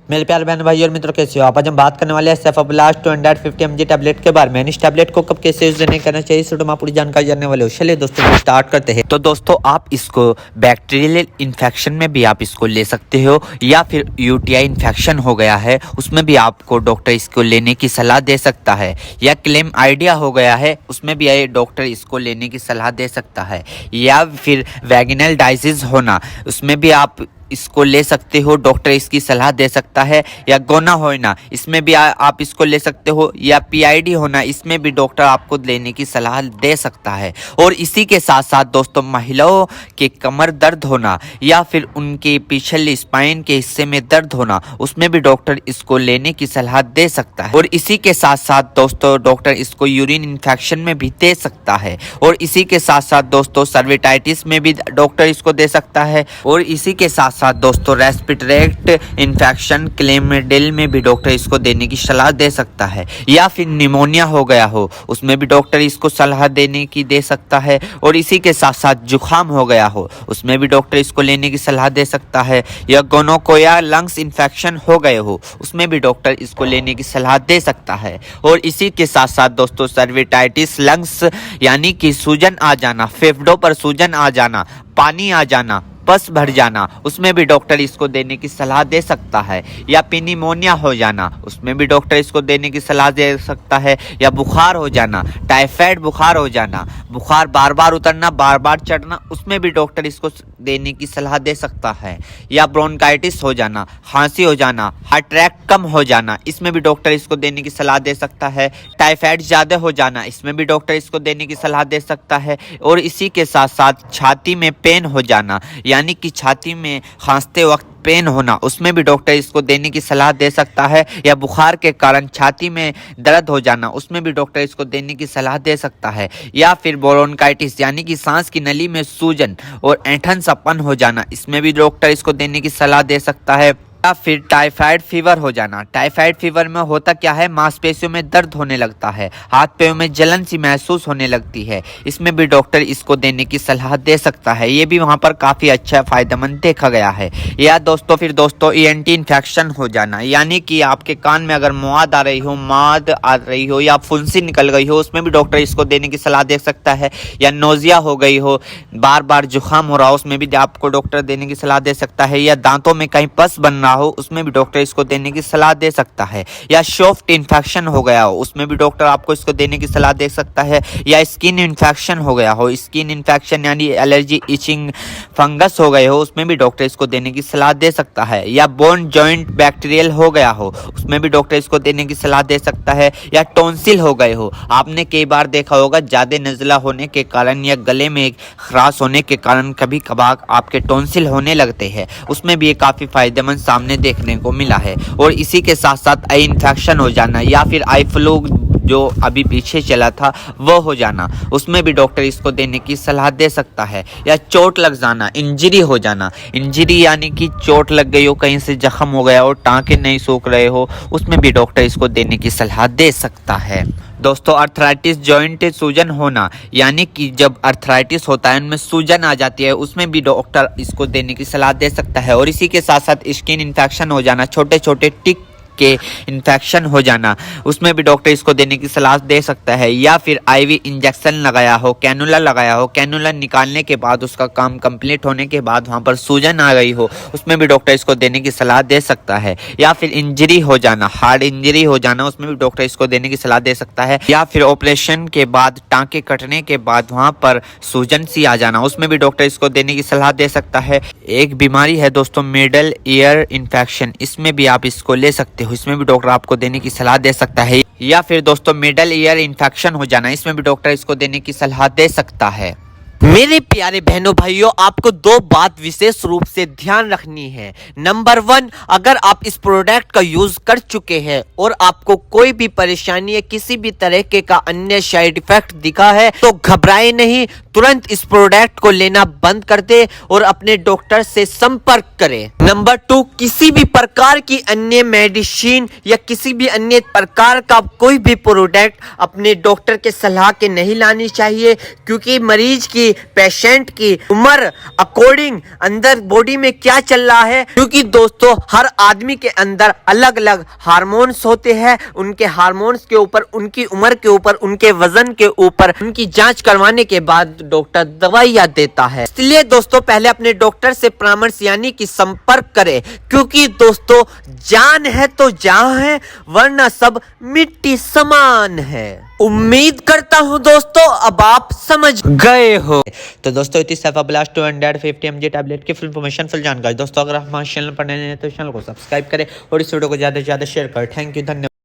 मेरे प्यारे बहन भाई और मित्रों, कैसे हो आप। आज हम बात करने वाले हैं सेफाब्लास्ट 250 mg टैबलेट के बारे में। इस टैबलेट को कब कैसे यूज नहीं करना चाहिए, इस वीडियो में आप पूरी जानकारी जानने वाले हो। चलिए दोस्तों स्टार्ट करते हैं। तो दोस्तों आप इसको बैक्टीरियल इन्फेक्शन में भी आप इसको ले सकते हो, या फिर यूटीआई इन्फेक्शन हो गया है उसमें भी आपको डॉक्टर इसको लेने की सलाह दे सकता है, या क्लेम आइडिया हो गया है उसमें भी डॉक्टर इसको लेने की सलाह दे सकता है, या फिर वैगिनल डाइजिस होना उसमें भी आप इसको ले सकते हो, डॉक्टर इसकी सलाह दे सकता है, या गोना होना इसमें भी आप इसको ले सकते हो, या पीआईडी होना इसमें भी डॉक्टर आपको लेने की सलाह दे सकता है। और इसी के साथ साथ दोस्तों महिलाओं के कमर दर्द होना या फिर उनके पिछले स्पाइन के हिस्से में दर्द होना उसमें भी डॉक्टर इसको लेने की सलाह दे सकता है। और इसी के साथ साथ दोस्तों डॉक्टर इसको यूरिन इन्फेक्शन में भी दे सकता है। और इसी के साथ साथ दोस्तों सर्विटाइटिस में भी डॉक्टर इसको दे सकता है। और इसी के साथ साथ दोस्तों रेस्पिरेटरी इन्फेक्शन क्लेमिडिल में भी डॉक्टर इसको देने की सलाह दे सकता है, या फिर निमोनिया हो गया हो उसमें भी डॉक्टर इसको सलाह देने की दे सकता है। और इसी के साथ साथ जुखाम हो गया हो उसमें भी डॉक्टर इसको लेने की सलाह दे सकता है, या गोनोकोया लंग्स इन्फेक्शन हो गए हो उसमें भी डॉक्टर इसको लेने की सलाह दे सकता है। और इसी के साथ साथ दोस्तों सर्विटाइटिस लंग्स यानी कि सूजन आ जाना, फेफड़ों पर सूजन आ जाना, पानी आ जाना, पस भर जाना उसमें भी डॉक्टर इसको देने की सलाह दे सकता है, या निमोनिया हो जाना उसमें भी डॉक्टर इसको देने की सलाह दे सकता है, या बुखार हो जाना, टाइफाइड बुखार हो जाना, बुखार बार बार उतरना बार बार चढ़ना उसमें भी डॉक्टर इसको देने की सलाह दे सकता है, या ब्रोंकाइटिस हो जाना, खांसी हो जाना, हार्ट अटैक कम हो जाना इसमें भी डॉक्टर इसको देने की सलाह दे सकता है, टाइफाइड ज़्यादा हो जाना इसमें भी डॉक्टर इसको देने की सलाह दे सकता है। और इसी के साथ साथ छाती में पेन हो जाना यानी कि छाती में खांसते वक्त पेन होना उसमें भी डॉक्टर इसको देने की सलाह दे सकता है, या बुखार के कारण छाती में दर्द हो जाना उसमें भी डॉक्टर इसको देने की सलाह दे सकता है, या फिर ब्रोंकाइटिस यानी कि सांस की नली में सूजन और ऐंठन सपन हो जाना इसमें भी डॉक्टर इसको देने की सलाह दे सकता है, या फिर टाइफाइड फीवर हो जाना। टाइफाइड फीवर में होता क्या है, मांसपेशियों में दर्द होने लगता है, हाथ पैरों में जलन सी महसूस होने लगती है, इसमें भी डॉक्टर इसको देने की सलाह दे सकता है। ये भी वहाँ पर काफ़ी अच्छा फायदेमंद देखा गया है। या दोस्तों ईएनटी इन्फेक्शन हो जाना यानी कि आपके कान में अगर मवाद आ रही हो या फुंसी निकल गई हो उसमें भी डॉक्टर इसको देने की सलाह दे सकता है, या नोजिया हो गई हो, बार बार जुकाम हो रहा हो उसमें भी आपको डॉक्टर देने की सलाह दे सकता है, या दांतों में कहीं पस बन रहा हो उसमें भी डॉक्टर इसको देने की सलाह दे सकता है, या सॉफ्ट इन्फेक्शन हो गया हो उसमें भी डॉक्टर आपको इसको देने की सलाह दे सकता है, या स्किन इन्फेक्शन हो गया हो, स्किन इन्फेक्शन यानी एलर्जी इचिंग फंगस हो गए हो उसमें भी डॉक्टर इसको देने की सलाह दे सकता है, या बोन जॉइंट बैक्टीरियल हो गया हो उसमें भी डॉक्टर इसको देने की सलाह दे सकता है, या टॉन्सिल हो गए हो। आपने कई बार देखा होगा ज़्यादा नज़ला होने के कारण या गले में खराश होने के कारण कभी कभार आपके टॉन्सिल होने लगते हैं उसमें भी ये काफ़ी फायदेमंद सामने देखने को मिला है। और इसी के साथ साथ आई इन्फेक्शन हो जाना या फिर आई फ्लू जो अभी पीछे चला था वो हो जाना उसमें भी डॉक्टर इसको देने की सलाह दे सकता है, या चोट लग जाना, इंजरी हो जाना, इंजरी यानी कि चोट लग गई हो, कहीं से जख्म हो गया हो, टांके नहीं सूख रहे हो उसमें भी डॉक्टर इसको देने की सलाह दे सकता है। दोस्तों अर्थराइटिस जॉइंट सूजन होना यानी कि जब अर्थराइटिस होता है उनमें सूजन आ जाती है उसमें भी डॉक्टर इसको देने की सलाह दे सकता है। और इसी के साथ साथ स्किन इन्फेक्शन हो जाना, छोटे छोटे टिक के इन्फेक्शन हो जाना उसमें भी डॉक्टर इसको देने की सलाह दे सकता है, या फिर आईवी इंजेक्शन लगाया हो, कैनुला लगाया हो, कैनुला निकालने के बाद उसका काम कंप्लीट होने के बाद वहाँ पर सूजन आ गई हो उसमें भी डॉक्टर इसको देने की सलाह दे सकता है, या फिर इंजरी हो जाना, हार्ड इंजरी हो जाना उसमें भी डॉक्टर इसको देने की सलाह दे सकता है, या फिर ऑपरेशन के बाद टाँके कटने के बाद वहाँ पर सूजन सी आ जाना उसमें भी डॉक्टर इसको देने की सलाह दे सकता है। एक बीमारी है दोस्तों मिडल ईयर इन्फेक्शन, इसमें भी आप इसको ले सकते हो, इसमें भी डॉक्टर आपको देने की सलाह दे सकता है, या फिर दोस्तों मिडल ईयर इन्फेक्शन हो जाना इसमें भी डॉक्टर इसको देने की सलाह दे सकता है। मेरे प्यारे बहनों भाइयों, आपको दो बात विशेष रूप से ध्यान रखनी है। नंबर 1, अगर आप इस प्रोडक्ट का यूज कर चुके हैं और आपको कोई भी परेशानी या किसी भी तरह के का अन्य साइड इफेक्ट दिखा है तो घबराए नहीं, तुरंत इस प्रोडक्ट को लेना बंद कर दे और अपने डॉक्टर से संपर्क करें। नंबर 2, किसी भी प्रकार की अन्य मेडिसिन या किसी भी अन्य प्रकार का कोई भी प्रोडक्ट अपने डॉक्टर के सलाह के नहीं लानी चाहिए, क्योंकि मरीज की कि पेशेंट की उम्र अकॉर्डिंग अंदर बॉडी में क्या चल रहा है, क्योंकि दोस्तों हर आदमी के अंदर अलग अलग हार्मोन्स होते हैं। उनके हार्मोन्स के ऊपर, उनकी उम्र के ऊपर, उनके वजन के ऊपर उनकी जांच करवाने के बाद डॉक्टर दवाइयां देता है। इसलिए दोस्तों पहले अपने डॉक्टर से परामर्श यानी कि संपर्क करें, क्योंकि दोस्तों जान है तो जहां है, वरना सब मिट्टी समान है। उम्मीद करता हूं दोस्तों अब आप समझ गए हो। तो दोस्तों इतनी सेफाब्लास्ट 250 mg टैबलेट की फुल इन्फॉर्मेशन, फुल जानकारी दोस्तों अगर आप हमारे चैनल पर नए हैं तो चैनल को सब्सक्राइब करें और इस वीडियो को ज़्यादा से ज़्यादा शेयर करें। थैंक यू, धन्यवाद।